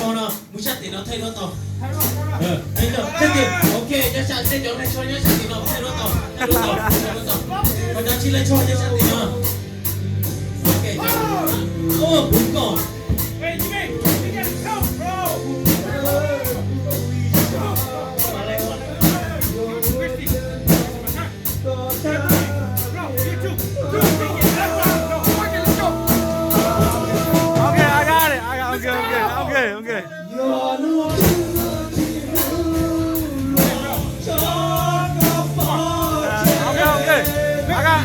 con nó muốn chặt thì nó thay nó tàu thấy chưa thế thì ok cho chặt thế chỗ này cho nhá chặt thì nó thay nó tàu và nó chỉ lấy cho nhá chặt thì nó ok ô đúng rồi Okay.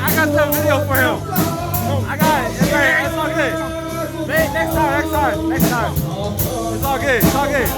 I got some video for him. I got it. It's all good. Next time. It's all good.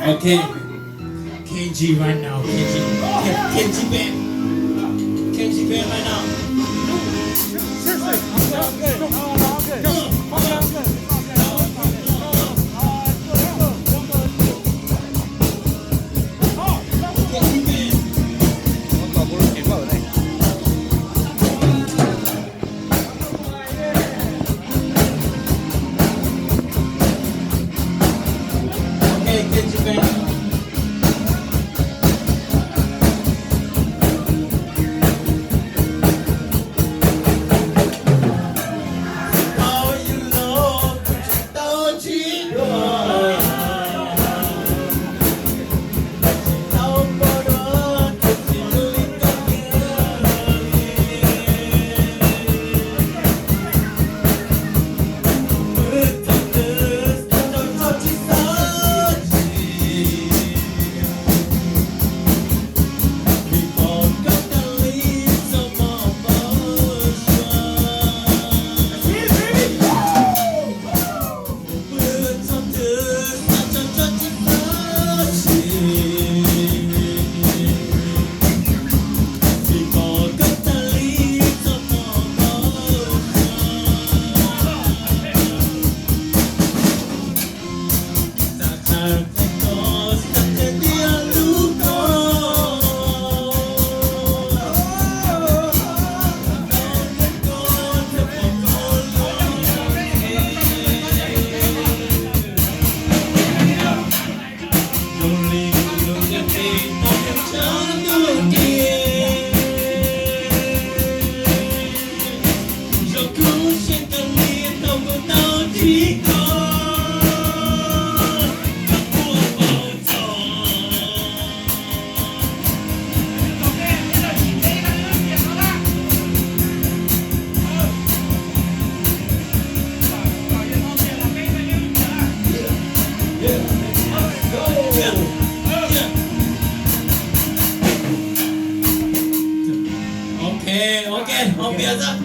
Okay, KG right now. KG band right now. Không biết ra.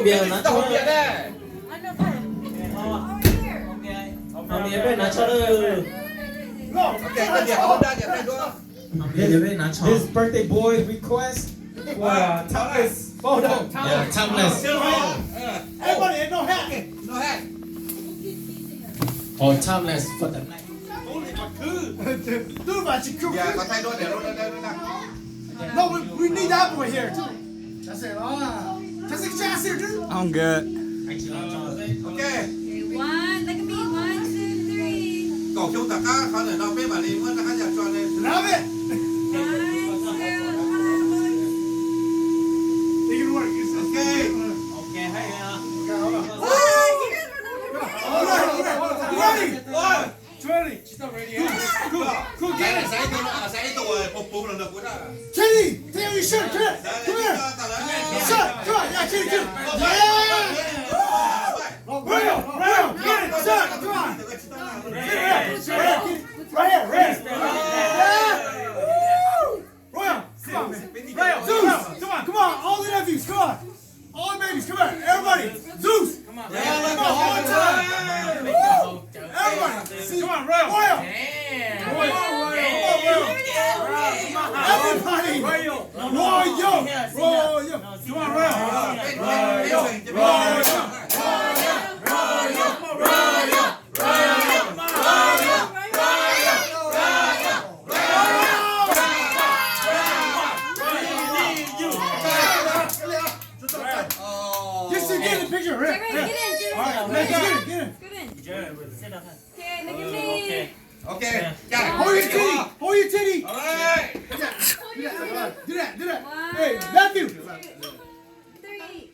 bia nó cho bia đây bia bên nó cho được bia nó cho This birthday boy request for topless photo. yeah topless Everybody ain't no hat. or topless for the night Dude, mà chỉ kêu. Dạ, có thay đổi để luôn đây. No, we need that boy here too. That's it. Just a chance here, dude. I'm good. Ok. One, look at me. 1, 2, 3. Cổ chung tất cả khó để nó biết mà đi muốn nó giặt cho nên. Love it. 1, 2, 3. Make it work. okay hay All right. Ready? She's not ready. Cool. Cái Get này it. sẽ tụi phục là được của ta. Kenny, take out your shirt. Come here. Come here. Shirt. Come on. Yeah, Kenny. Yeah. Real. Get it. Shirt. Come on. Right here. Yeah. Royal. Come on, man. Zeus. Come on. All the nephews. Come on. All the babies. Come here. Everybody. Zeus. Come on. One time. Everybody. Come on, Royal. Everybody. Royal. Come on, Just to get the picture. Get in. All right, let's get in. Okay, look at me. Ok. Hold your titty. Alright. Do that. Hey, Matthew. 3.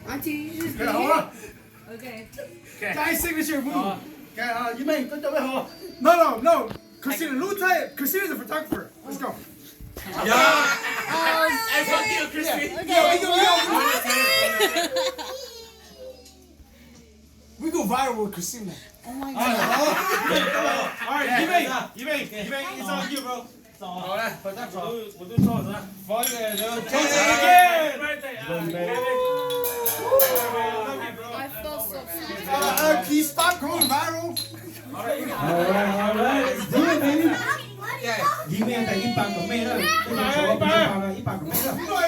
Auntie, you just Okay, hold on. Okay. Guy's signature move. Okay, you may. No. Christina's a photographer. Let's go. fuck you Christine We go viral with Christina. All right, you make. It's on you, bro. I felt so bad. Can you stop going viral? alright let's do it baby Yeah. Dime ang taging pang kami na. Ipang kami na. You know